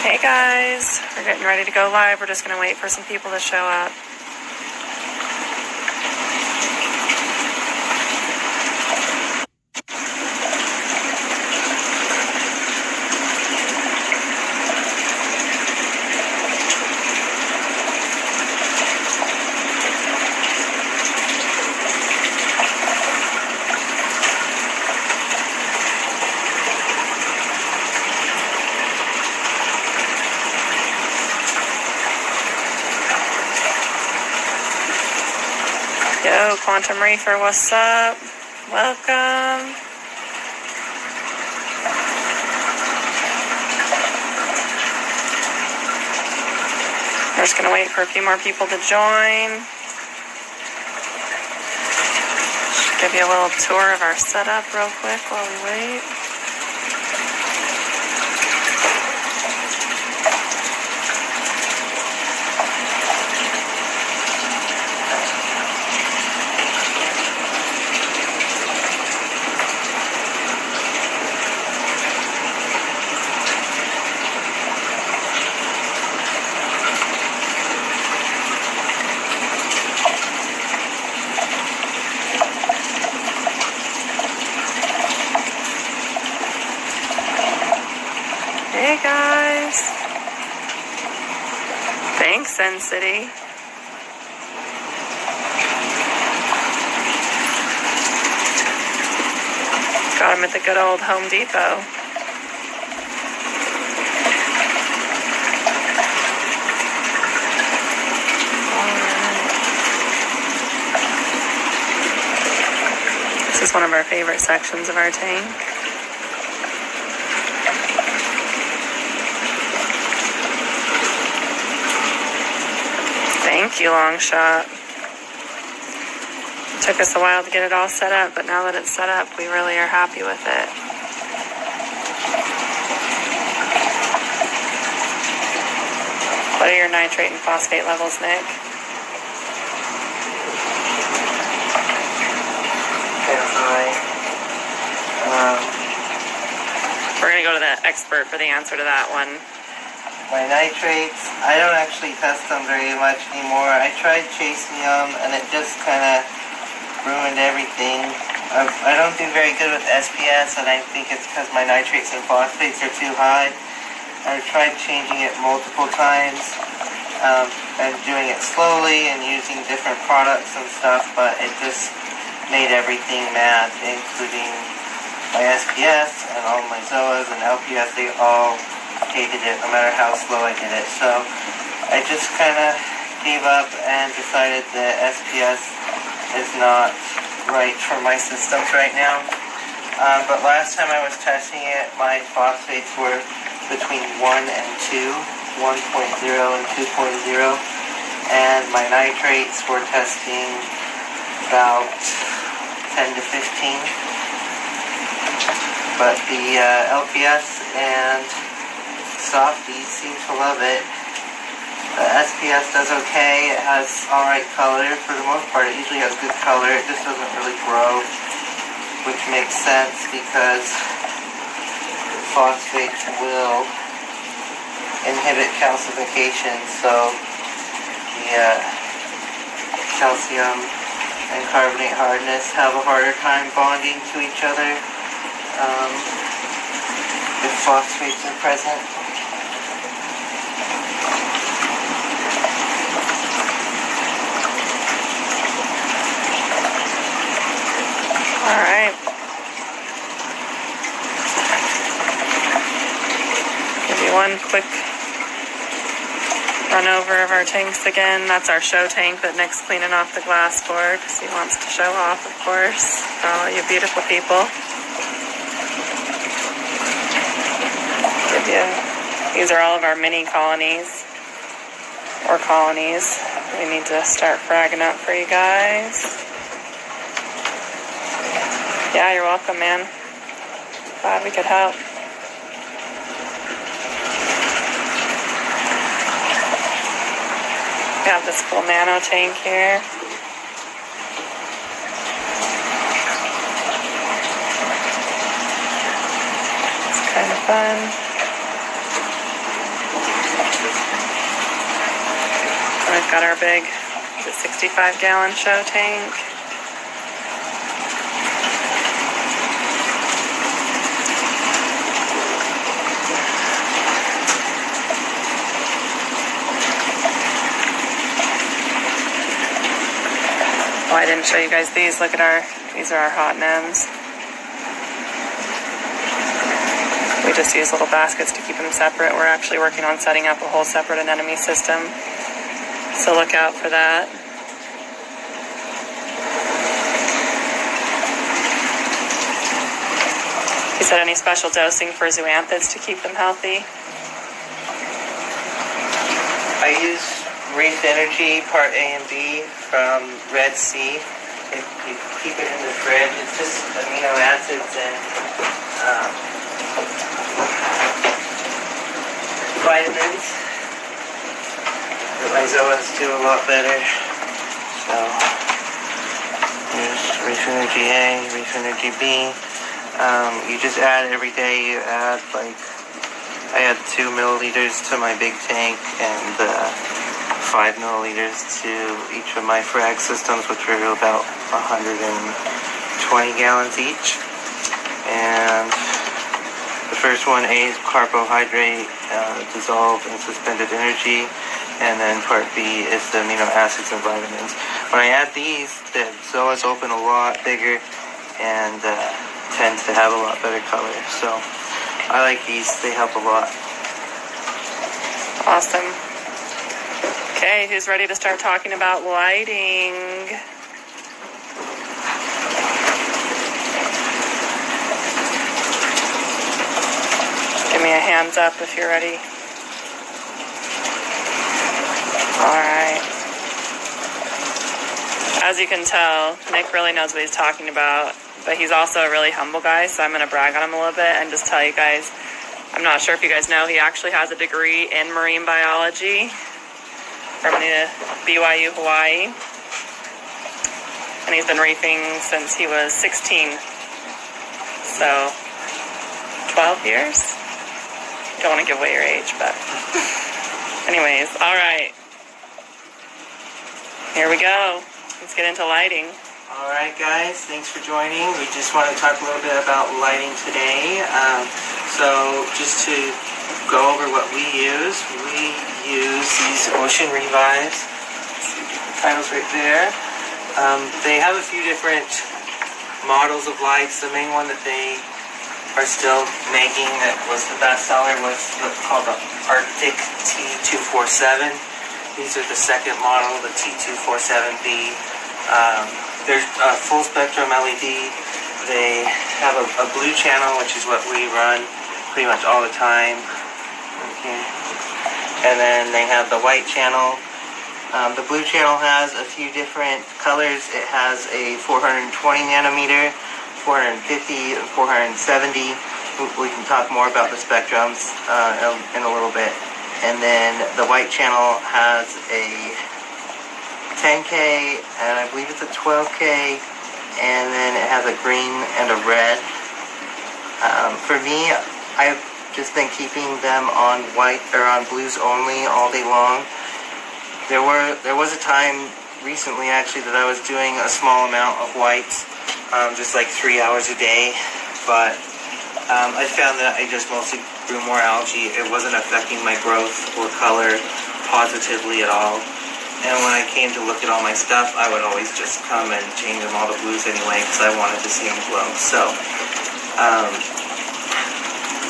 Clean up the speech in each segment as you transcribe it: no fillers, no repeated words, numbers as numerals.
Hey guys, we're getting ready to go live. We're just going to wait for some people to show up. Yo, Quantum Reefer, what's up? Welcome. We're just going to wait for a few more people to join. Just give you a little tour of our setup real quick while we wait. Hey guys. Thanks, Sin City. Got him at the good old Home Depot. This is one of our favorite sections of our tank. Thank you, Long Shot. It took us a while to get it all set up, but now that it's set up, we really are happy with it. What are your nitrate and phosphate levels, Nick? They're high. We're going to go to the expert for the answer to that one. My nitrates, I don't actually test them very much anymore. I tried chasing them and it just kind of ruined everything. I don't do very good with SPS, and I think it's because my nitrates and phosphates are too high. I've tried changing it multiple times and doing it slowly and using different products and stuff, but it just made everything mad, including my SPS and all my ZOAs and LPS. They all hated it no matter how slow I did it. So I just kind of gave up and decided that SPS is not right for my systems right now. But last time I was testing it, my phosphates were between 1 and 2, 1.0 and 2.0, and my nitrates were testing about 10 to 15. But the LPS and softies seem to love it. The SPS does okay. It has alright color for the most part. It usually has good color. It just doesn't really grow, which makes sense because phosphates will inhibit calcification, so the calcium and carbonate hardness have a harder time bonding to each other if phosphates are present. Alright. Give you one quick run over of our tanks again. That's our show tank that Nick's cleaning off the glass for because he wants to show off, of course, for all you beautiful people. These are all of our mini colonies, or colonies. We need to start fragging up for you guys. Yeah, you're welcome, man. Glad we could help. We have this cool nano tank here. It's kind of fun. Got our big 65-gallon show tank. Oh, I didn't show you guys these. Look at these are our hot nems. We just use little baskets to keep them separate. We're actually working on setting up a whole separate anemone system. So look out for that. You said any special dosing for zoanthids to keep them healthy? I use Reef Energy Part A and B from Red Sea. If you keep it in the fridge, it's just amino acids and vitamins. But my zoas do a lot better. So there's Reef Energy A, Reef Energy B. You just add every day. You add I add 2 milliliters to my big tank and 5 milliliters to each of my frag systems, which are about 120 gallons each. And the first one, A, is carbohydrate, dissolved in suspended energy. And then part B is the amino acids and vitamins. When I add these, the zoas open a lot bigger and tend to have a lot better color. So I like these. They help a lot. Awesome. Okay, who's ready to start talking about lighting? Give me a hands up if you're ready. Alright. As you can tell, Nick really knows what he's talking about, but he's also a really humble guy, so I'm going to brag on him a little bit and just tell you guys, I'm not sure if you guys know, he actually has a degree in marine biology from the BYU Hawaii, and he's been reefing since he was 16, so 12 years? Don't want to give away your age, but anyways, alright, here we go. Let's get into lighting. Alright guys, thanks for joining. We just want to talk a little bit about lighting today. So just to go over what we use these Ocean Revives. The title's right there. They have a few different models of lights. The main one that they are still making that was the best seller was called the Arctic T247. These are the second model, the T247B. There's a full spectrum LED. They have a blue channel, which is what we run pretty much all the time. Okay. And then they have the white channel. The blue channel has a few different colors. It has a 420 nanometer, 450, and 470. We can talk more about the spectrums in a little bit. And then the white channel has a 10K, and I believe it's a 12K, and then it has a green and a red. For me, I've just been keeping them on white or on blues only all day long. There was a time recently actually that I was doing a small amount of whites, just like 3 hours a day, but I found that I just mostly grew more algae. It wasn't affecting my growth or color positively at all. And when I came to look at all my stuff, I would always just come and change them all to blues anyway because I wanted to see them glow. So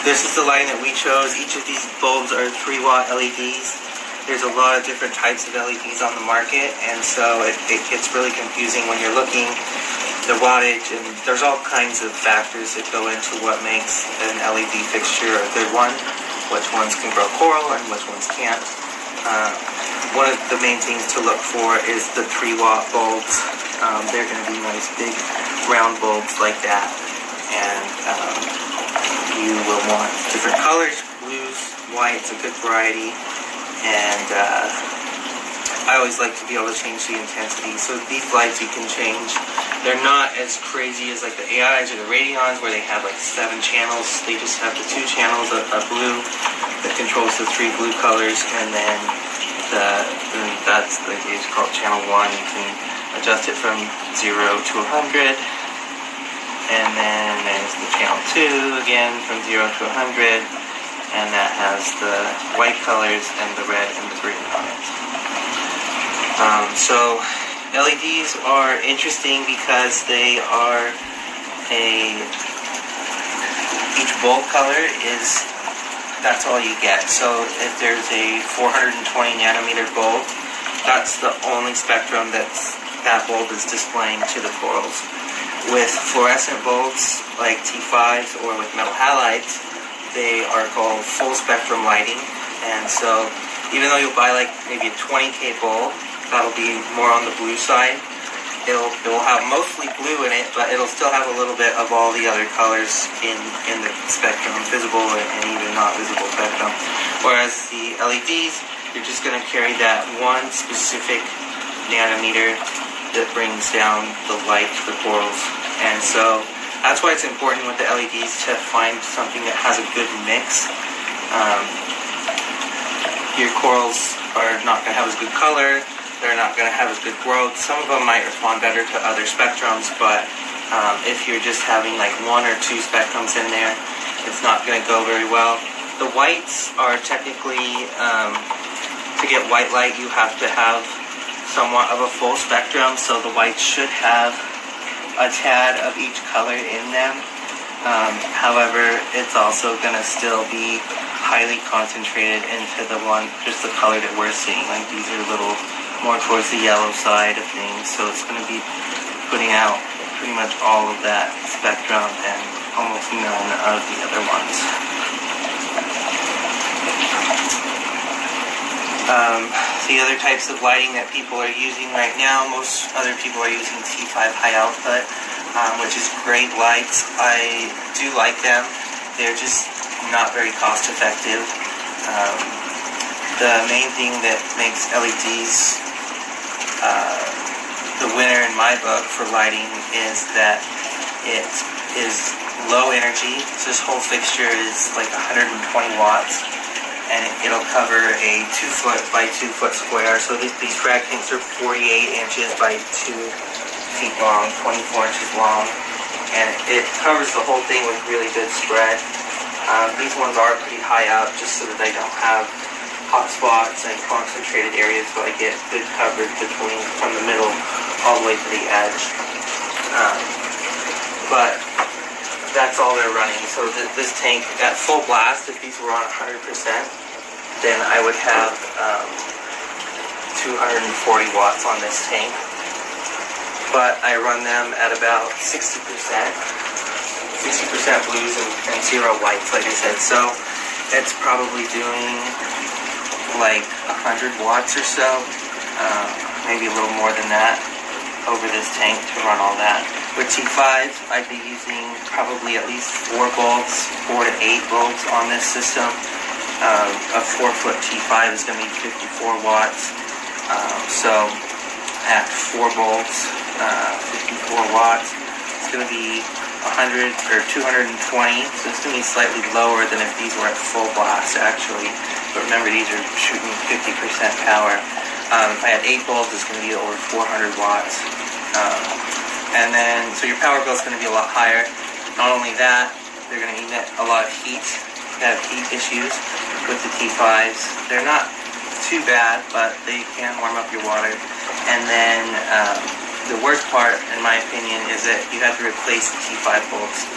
this is the lighting that we chose. Each of these bulbs are 3-watt LEDs. There's a lot of different types of LEDs on the market, and so it gets really confusing when you're looking the wattage, and there's all kinds of factors that go into what makes an LED fixture a good one, which ones can grow coral and which ones can't. One of the main things to look for is the 3-watt bulbs. They're going to be nice big round bulbs like that, and you will want different colors, blues, whites, a good variety, and I always like to be able to change the intensity. So these lights you can change. They're not as crazy as like the AIs or the Radions where they have like 7 channels. They just have the 2 channels of blue that controls the 3 blue colors, and then then that's the gauge called channel 1. You can adjust it from 0 to 100. And then there's the channel 2 again from 0 to 100. And that has the white colors and the red and the green on it. So LEDs are interesting because they are each bulb color is, that's all you get. So if there's a 420 nanometer bulb, that's the only spectrum that bulb is displaying to the corals. With fluorescent bulbs like T5s or with metal halides, they are called full spectrum lighting. And so even though you'll buy like maybe a 20K bulb, that'll be more on the blue side. It will have mostly blue in it, but it'll still have a little bit of all the other colors in the spectrum, visible and even not visible spectrum. Whereas the LEDs, you're just going to carry that one specific nanometer that brings down the light to the corals. And so that's why it's important with the LEDs to find something that has a good mix. Your corals are not going to have as good color. They're not going to have as good growth. Some of them might respond better to other spectrums, but if you're just having like 1 or 2 spectrums in there, it's not going to go very well. The whites are technically, to get white light, you have to have somewhat of a full spectrum, so the whites should have a tad of each color in them. However, it's also going to still be highly concentrated into the one, just the color that we're seeing. Like these are a little more towards the yellow side of things, so it's going to be putting out pretty much all of that spectrum and almost none of the other ones. The other types of lighting that people are using right now, most other people are using T5 high output, which is great lights. I do like them. They're just not very cost effective. The main thing that makes LEDs the winner in my book for lighting is that it is low energy. So this whole fixture is like 120 watts, and it'll cover a 2-foot by 2-foot square. So these frag tanks are 48 inches by 2 feet long, 24 inches long, and it covers the whole thing with really good spread. These ones are pretty high up just so that they don't have hot spots and concentrated areas, so I get good coverage from the middle all the way to the edge. But that's all they're running. So this tank at full blast, if these were on 100%, then I would have 240 watts on this tank. But I run them at about 60% blues and 0 whites, like I said. So it's probably doing like 100 watts or so, maybe a little more than that over this tank to run all that. With T5, I'd be using probably at least 4 bulbs, 4 to 8 bulbs on this system. A 4-foot T5 is going to be 54 watts. So at 4 bulbs, 54 watts, it's going to be 100 or 220. So it's going to be slightly lower than if these were at full blast actually. But remember, these are shooting 50% power. If I had 8 bulbs, it's going to be over 400 watts. And then, so your power bill is going to be a lot higher. Not only that, they're going to emit a lot of heat. You have heat issues with the T5s. They're not too bad, but they can warm up your water. And then the worst part, in my opinion, is that you have to replace the T5 bulbs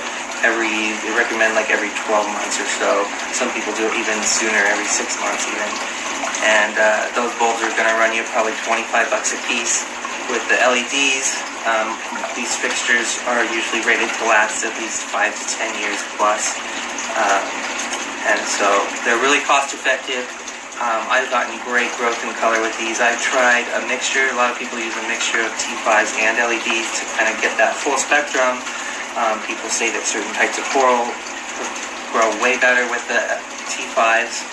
they recommend like every 12 months or so. Some people do it even sooner, every 6 months even. And those bulbs are going to run you probably $25 a piece. With the LEDs, these fixtures are usually rated to last at least 5 to 10 years plus. And so they're really cost effective. I've gotten great growth and color with these. I've tried a mixture. A lot of people use a mixture of T5s and LEDs to kind of get that full spectrum. People say that certain types of coral grow way better with the T5s,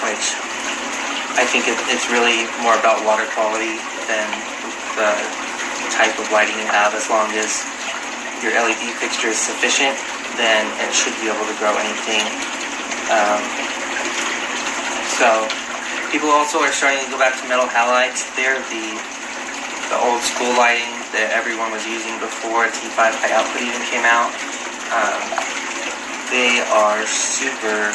which I think it's really more about water quality than the type of lighting you have. As long as your LED fixture is sufficient, then it should be able to grow anything. So People also are starting to go back to metal halides. They're the old school lighting that everyone was using before T5HO output even came out. They are super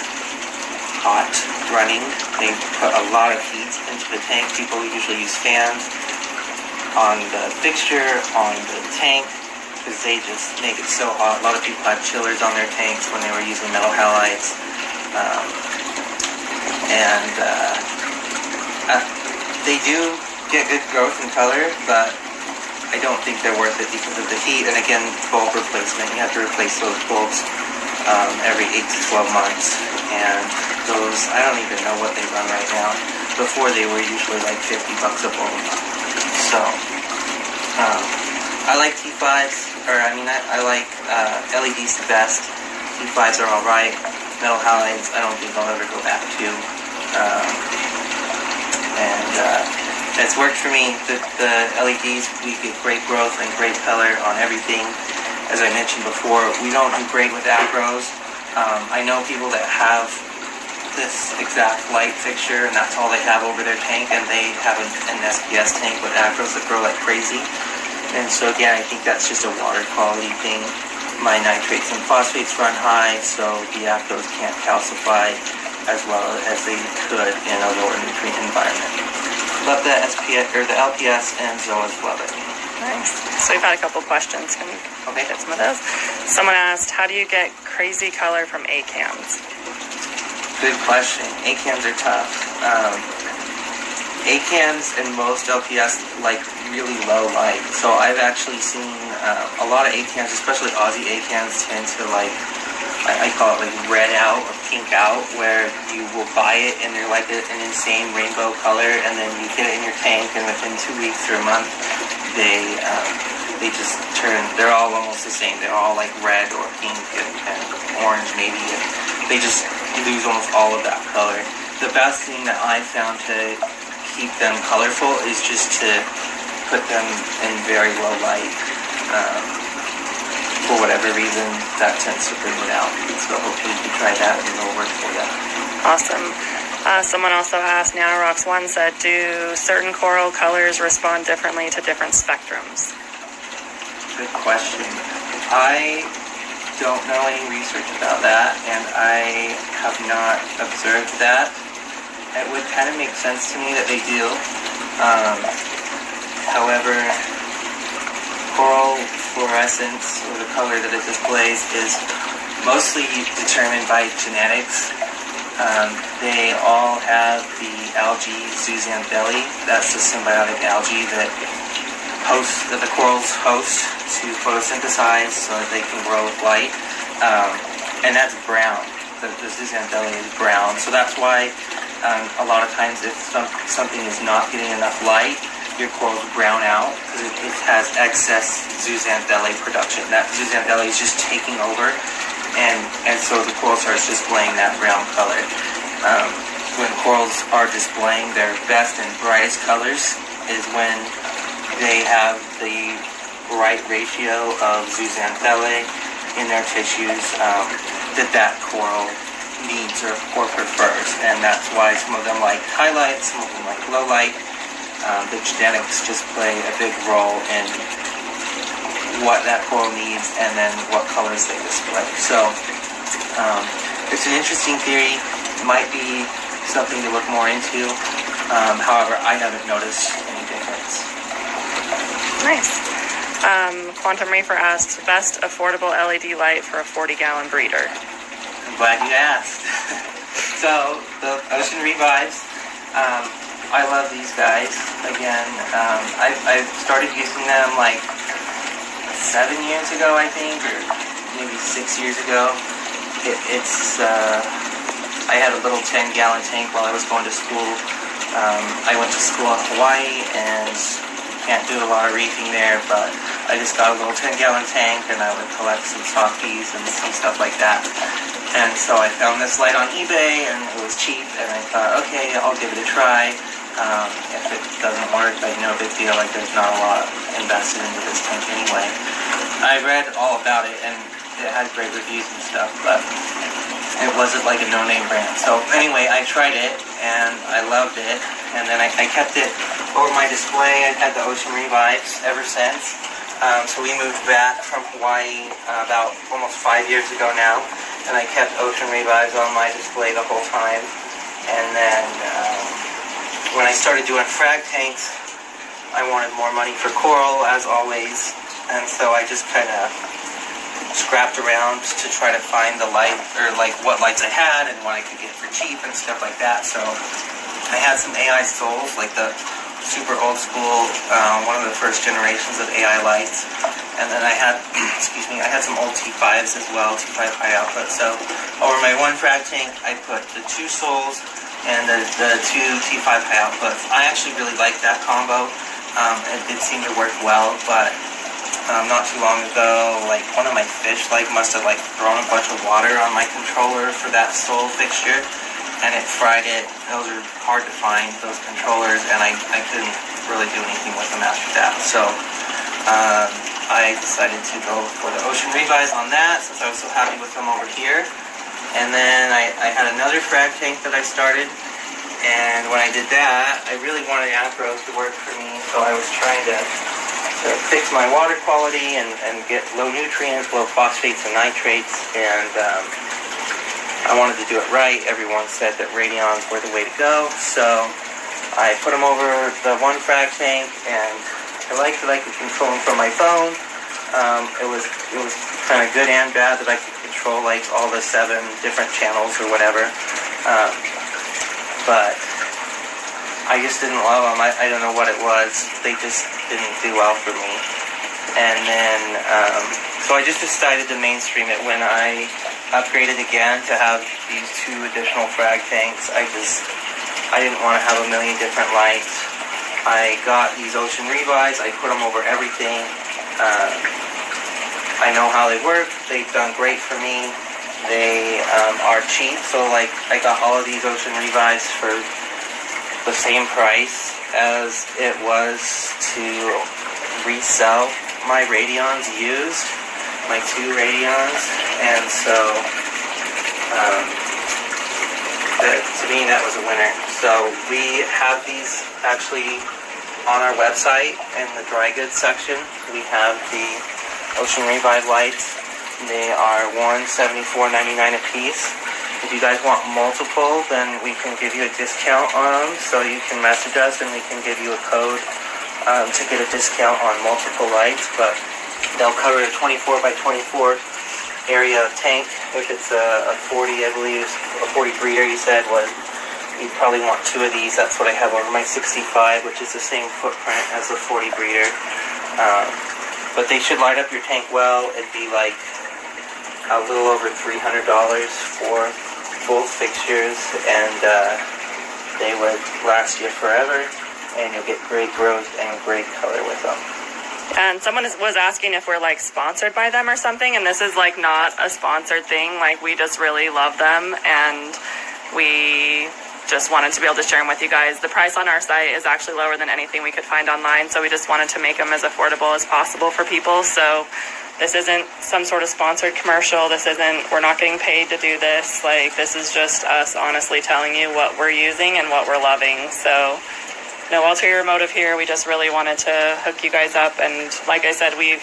hot running. They put a lot of heat into the tank. People usually use fans on the fixture, on the tank, because they just make it so hot. A lot of people had chillers on their tanks when they were using metal halides. They do get good growth and color, but I don't think they're worth it because of the heat. And again, bulb replacement. You have to replace those bulbs every 8 to 12 months. And those, I don't even know what they run right now. Before they were usually like $50 a bulb. So, I like T5s, I like LEDs the best. T5s are alright. Metal halides, I don't think I'll ever go back to. It's worked for me. The LEDs, we get great growth and great color on everything. As I mentioned before, we don't do great with acros. I know people that have this exact light fixture and that's all they have over their tank, and they have an SPS tank with acros that grow like crazy. And so again, I think that's just a water quality thing. My nitrates and phosphates run high, so the acros can't calcify as well as they could in a lower nutrient environment. Love the SPS or the LPS, and Zoas love it. Nice. So we've had a couple questions. Can we get some of those? Someone asked, how do you get crazy color from ACAMs? Good question. ACAMs are tough. ACAMs and most LPS like really low light. So I've actually seen a lot of ACAMs, especially Aussie ACAMs, tend to like, I call it like red out or pink out, where you will buy it and they're like an insane rainbow color, and then you get it in your tank, and within 2 weeks or a month, they just turn. They're all almost the same. They're all like red or pink and orange maybe. And they just lose almost all of that color. The best thing that I found to keep them colorful is just to put them in very low light. For whatever reason, that tends to bring it out. So hopefully you can try that and it'll work for you. Awesome. Someone also asked, NanoRocks1 said, do certain coral colors respond differently to different spectrums? Good question. I don't know any research about that, and I have not observed that. It would kind of make sense to me that they do. However, coral fluorescence, or the color that it displays, is mostly determined by genetics. They all have the algae zooxanthellae. That's the symbiotic algae that the corals host to photosynthesize so that they can grow with light. And that's brown. The zooxanthellae is brown. So that's why a lot of times if something is not getting enough light, your corals brown out because it has excess zooxanthellae production. That zooxanthellae is just taking over, and so the coral starts displaying that brown color. When corals are displaying their best and brightest colors is when they have the right ratio of zooxanthellae in their tissues that coral needs or prefers, and that's why some of them like high light, some of them like low light. The genetics just play a big role in what that coral needs and then what colors they display. So it's an interesting theory. It might be something to look more into. However, I haven't noticed any difference. Nice. Quantum Reefer asks, best affordable LED light for a 40-gallon breeder? I'm glad you asked. So the Ocean Revives. I love these guys. Again, I started using them like 7 years ago, I think, or maybe 6 years ago. I had a little 10-gallon tank while I was going to school. I went to school in Hawaii and can't do a lot of reefing there, but I just got a little 10-gallon tank and I would collect some softies and some stuff like that. And so I found this light on eBay and it was cheap, and I thought, okay, I'll give it a try. If it doesn't work, like no big deal, like there's not a lot invested into this tank anyway. I read all about it, and it had great reviews and stuff, but it wasn't like a no-name brand. So anyway, I tried it and I loved it, and then I kept it over my display. I've had the Ocean Revives ever since. So we moved back from Hawaii about almost 5 years ago now, and I kept Ocean Revives on my display the whole time. And then when I started doing frag tanks, I wanted more money for coral, as always, and so I just kind of scrapped around to try to find the light, or like what lights I had and what I could get for cheap and stuff like that. So I had some AI souls, like the super old school, one of the first generations of AI lights, and then I had, excuse me, I had some old T5s as well, T5 high output. So over my one frag tank, I put the 2 souls and the 2 T5 high outputs. I actually really like that combo. It did seem to work well, but not too long ago, like one of my fish must have thrown a bunch of water on my controller for that soul fixture, and it fried it. Those are hard to find, those controllers, and I couldn't really do anything with them after that. So I decided to go for the Ocean Revives on that, since I was so happy with them over here. And then I had another frag tank that I started, and when I did that, I really wanted acros to work for me, so I was trying to fix my water quality and get low nutrients, low phosphates and nitrates, and I wanted to do it right. Everyone said that radions were the way to go, so I put them over the one frag tank, and I liked that I could control them from my phone. It was kind of good and bad that I could control like all the 7 different channels or whatever, but I just didn't love them. I don't know what it was. They just didn't do well for me. And then, so I just decided to mainstream it when I upgraded again to have these 2 additional frag tanks. I didn't want to have a million different lights. I got these Ocean Revives. I put them over everything. I know how they work. They've done great for me. They are cheap. So like I got all of these Ocean Revives for the same price as it was to resell my Radions used, my 2 Radions, and so to me that was a winner. So we have these actually on our website in the dry goods section. We have the Ocean Revive lights. They are $174.99 a piece. If you guys want multiple, then we can give you a discount on them. So you can message us and we can give you a code to get a discount on multiple lights. But they'll cover a 24 by 24 area of tank. If it's a 40, I believe, a 40 breeder, you said, you'd probably want 2 of these. That's what I have over my 65, which is the same footprint as the 40 breeder. But they should light up your tank well. It'd be like a little over $300 for full fixtures, and they would last you forever, and you'll get great growth and great color with them. And someone was asking if we're like sponsored by them or something, and this is like not a sponsored thing. Like, we just really love them, and we just wanted to be able to share them with you guys. The price on our site is actually lower than anything we could find online, so we just wanted to make them as affordable as possible for people. So this isn't some sort of sponsored commercial. We're not getting paid to do this. Like, this is just us honestly telling you what we're using and what we're loving. So no ulterior motive here. We just really wanted to hook you guys up. And like I said, we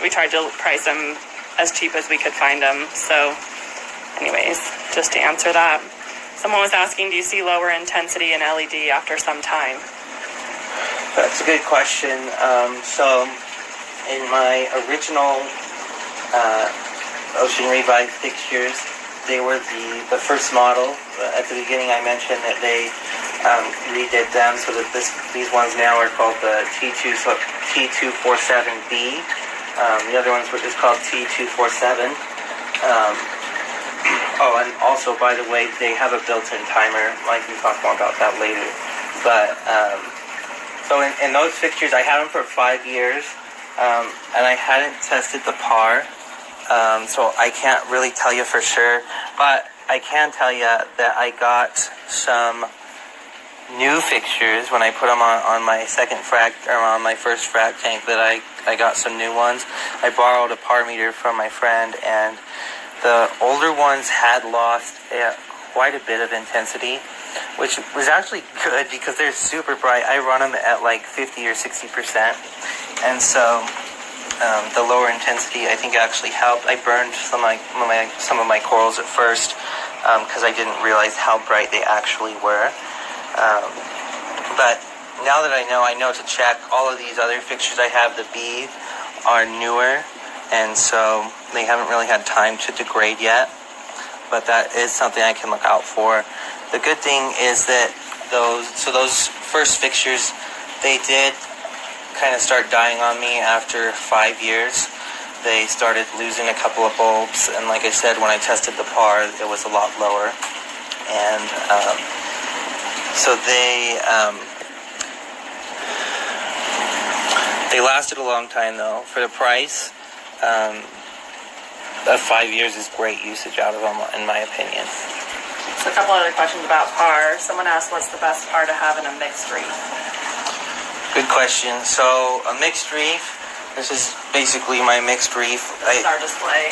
tried to price them as cheap as we could find them. So anyways, just to answer that. Someone was asking, do you see lower intensity in LED after some time? That's a good question. So in my original Ocean Revive fixtures, they were the first model. At the beginning I mentioned that they redid them so that these ones now are called the T247B. The other ones were just called T247. Oh, and also, by the way, they have a built-in timer. I can talk more about that later. But, so in those fixtures, I had them for 5 years, and I hadn't tested the PAR, so I can't really tell you for sure. But I can tell you that I got some new fixtures when I put them on my second frac, or on my first frac tank, that I got some new ones. I borrowed a par meter from my friend, and the older ones had lost quite a bit of intensity, which was actually good because they're super bright. I run them at like 50 or 60%, and so the lower intensity I think actually helped. I burned some of my corals at first because I didn't realize how bright they actually were. But now that I know to check. All of these other fixtures I have, the B, are newer, and so they haven't really had time to degrade yet. But that is something I can look out for. The good thing is that those first fixtures, they did kind of start dying on me after 5 years. They started losing a couple of bulbs, and like I said, when I tested the par, it was a lot lower. And so they lasted a long time though. For the price, 5 years is great usage out of them, in my opinion. So a couple other questions about par. Someone asked, what's the best par to have in a mixed reef? Good question. So a mixed reef, this is basically my mixed reef. This is our display.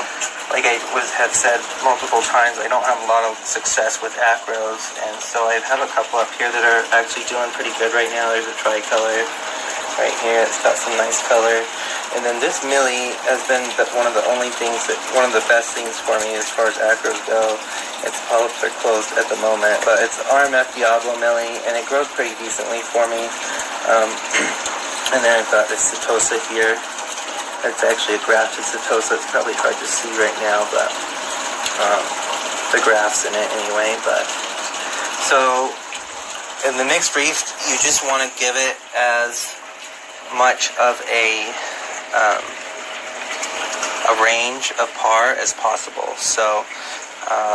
Like I have said multiple times, I don't have a lot of success with acros, and so I have a couple up here that are actually doing pretty good right now. There's a tricolor right here. It's got some nice color. And then this Millie has been one of the best things for me as far as acros go. Its polyps are closed at the moment, but it's RMF Diablo Millie, and it grows pretty decently for me. And then I've got this Setosa here. It's actually a grafted Setosa. It's probably hard to see right now, but the graft's in it anyway. But so in the mixed reef, you just want to give it as much of a range of par as possible. So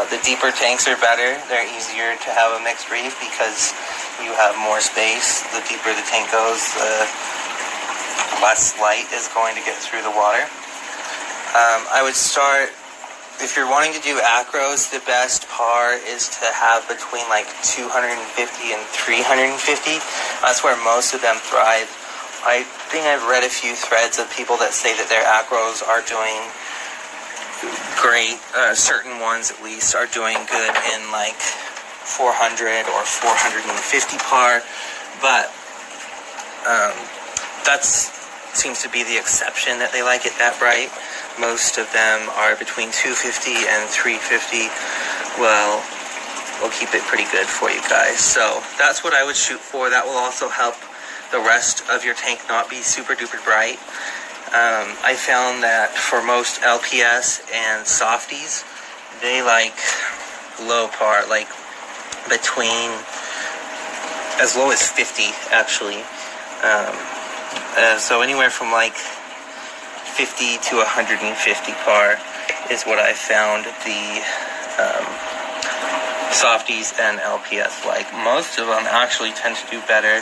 the deeper tanks are better. They're easier to have a mixed reef because you have more space. The deeper the tank goes, the less light is going to get through the water. I would start, if you're wanting to do acros, the best par is to have between like 250 and 350. That's where most of them thrive. I think I've read a few threads of people that say that their acros are doing great. Certain ones at least are doing good in like 400 or 450 par, but that seems to be the exception, that they like it that bright. Most of them are between 250 and 350. Well, we'll keep it pretty good for you guys. So that's what I would shoot for. That will also help the rest of your tank not be super duper bright. I found that for most LPS and softies, they like low par, like between as low as 50 actually. So anywhere from like 50 to 150 par is what I found the softies and LPS like. Most of them actually tend to do better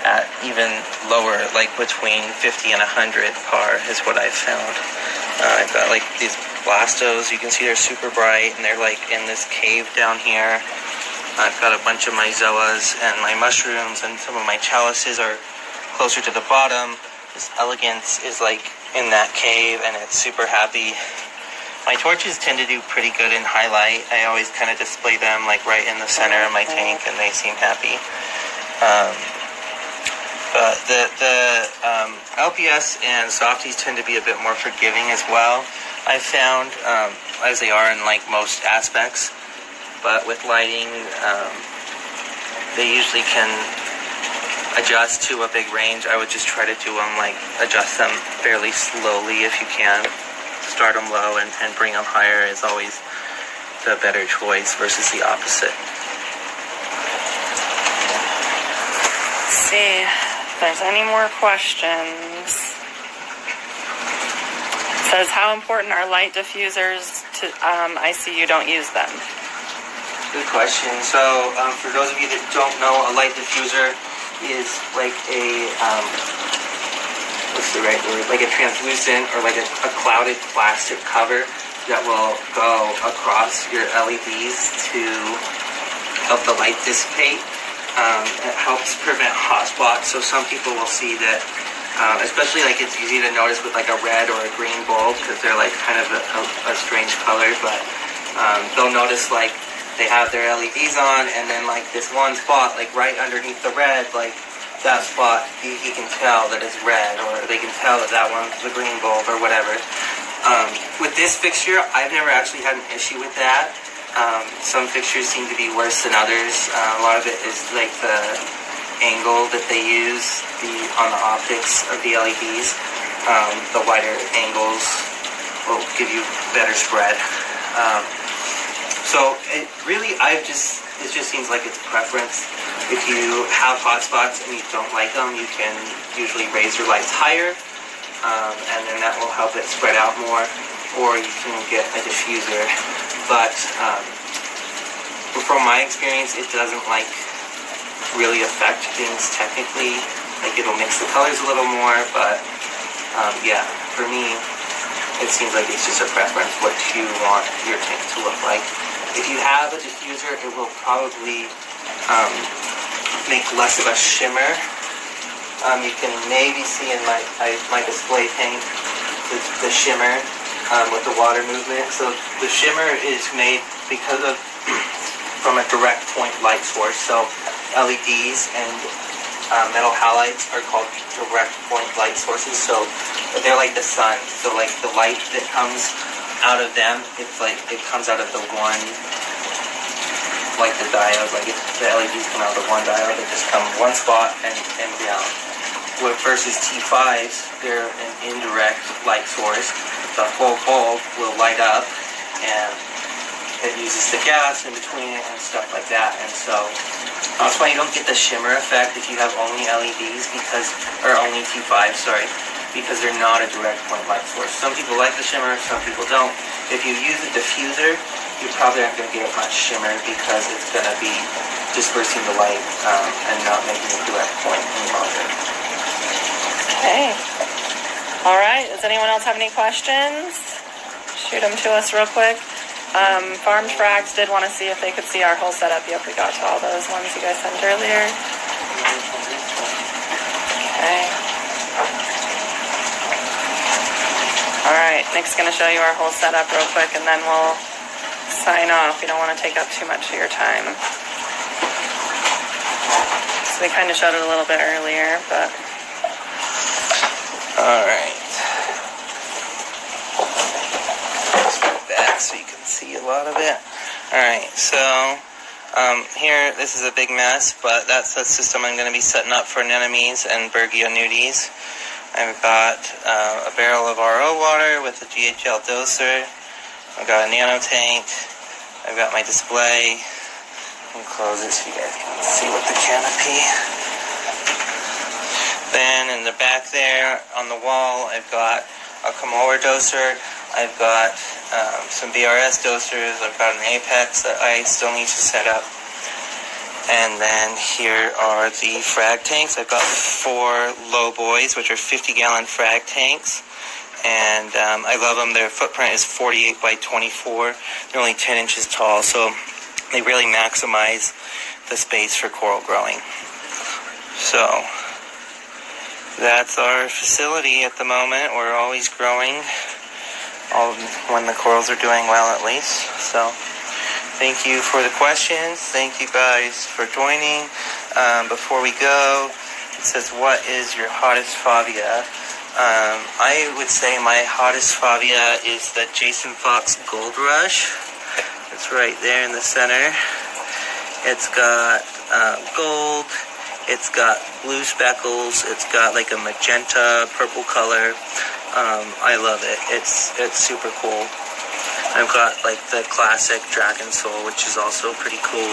at even lower, like between 50 and 100 par is what I've found. I've got like these Blastos, you can see they're super bright, and they're like in this cave down here. I've got a bunch of my Zoas and my mushrooms, and some of my chalices are closer to the bottom. This Elegance is like in that cave, and it's super happy. My torches tend to do pretty good in highlight. I always kind of display them like right in the center of my tank, and they seem happy. But the LPS and softies tend to be a bit more forgiving as well. I've found, as they are in like most aspects, but with lighting, they usually can adjust to a big range. I would just try to do them like adjust them fairly slowly if you can. Start them low and bring them higher is always the better choice versus the opposite. Let's see if there's any more questions. It says, how important are light diffusers to, I see you don't use them. Good question. So for those of you that don't know, a light diffuser is like a, what's the right word? Like a translucent or like a clouded plastic cover that will go across your LEDs to help the light dissipate. It helps prevent hot spots. So some people will see that, especially like it's easy to notice with like a red or a green bulb because they're like kind of a strange color, but they'll notice like they have their LEDs on and then like this one spot like right underneath the red, like that spot he can tell that it's red, or they can tell that that one's the green bulb or whatever. With this fixture, I've never actually had an issue with that. Some fixtures seem to be worse than others. A lot of it is like the angle that they use on the optics of the LEDs. The wider angles will give you better spread. So it really, it just seems like it's preference. If you have hot spots and you don't like them, you can usually raise your lights higher, and then that will help it spread out more, or you can get a diffuser. But from my experience, it doesn't like really affect things technically. Like it'll mix the colors a little more, but yeah, for me, it seems like it's just a preference what you want your tank to look like. If you have a diffuser, it will probably make less of a shimmer. You can maybe see in my display tank the shimmer with the water movement. So the shimmer is made because of from a direct point light source. So LEDs and metal halides are called direct point light sources. So they're like the sun. So like the light that comes out of them, it's like it comes out of the one, like the diode, like the LEDs come out of the one diode that just come one spot and down. Versus T5s, they're an indirect light source. The whole bulb will light up and it uses the gas in between it and stuff like that. And so that's why you don't get the shimmer effect if you have only LEDs, or only T5s, sorry, because they're not a direct point light source. Some people like the shimmer, some people don't. If you use a diffuser, you probably aren't going to get much shimmer because it's going to be dispersing the light and not making a direct point any longer. Okay. All right. Does anyone else have any questions? Shoot them to us real quick. Farmed Frags did want to see if they could see our whole setup. Yep, we got to all those ones you guys sent earlier. Okay. All right. Nick's going to show you our whole setup real quick, and then we'll sign off. We don't want to take up too much of your time. So we kind of showed it a little bit earlier, but... Alright. Back so you can see a lot of it. Alright, so here, this is a big mess, but that's the system I'm going to be setting up for anemones and Bergia nudies. I've got a barrel of RO water with a GHL doser. I've got a nano tank. I've got my display. Let me close it so you guys can see with the canopy. Then in the back there on the wall, I've got a Kamoa doser. I've got some BRS dosers. I've got an Apex that I still need to set up. And then here are the frag tanks. I've got 4 low boys, which are 50-gallon frag tanks. And I love them. Their footprint is 48 by 24. They're only 10 inches tall, so they really maximize the space for coral growing. So that's our facility at the moment. We're always growing, when the corals are doing well at least. So thank you for the questions. Thank you guys for joining. Before we go, it says, what is your hottest fobia? I would say my hottest fobia is the Jason Fox Gold Rush. It's right there in the center. It's got gold. It's got blue speckles. It's got like a magenta, purple color. I love it. It's super cool. I've got like the classic Dragon Soul, which is also pretty cool.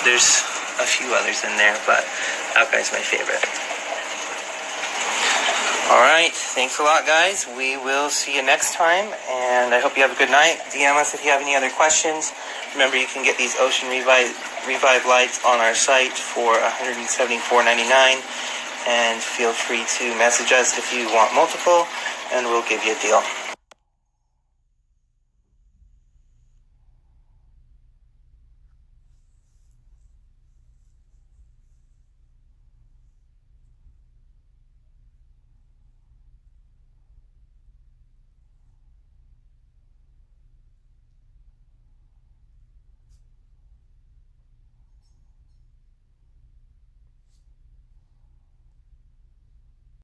There's a few others in there, but that guy's my favorite. Alright, thanks a lot guys. We will see you next time, and I hope you have a good night. DM us if you have any other questions. Remember, you can get these Ocean Revive lights on our site for $174.99, and feel free to message us if you want multiple, and we'll give you a deal.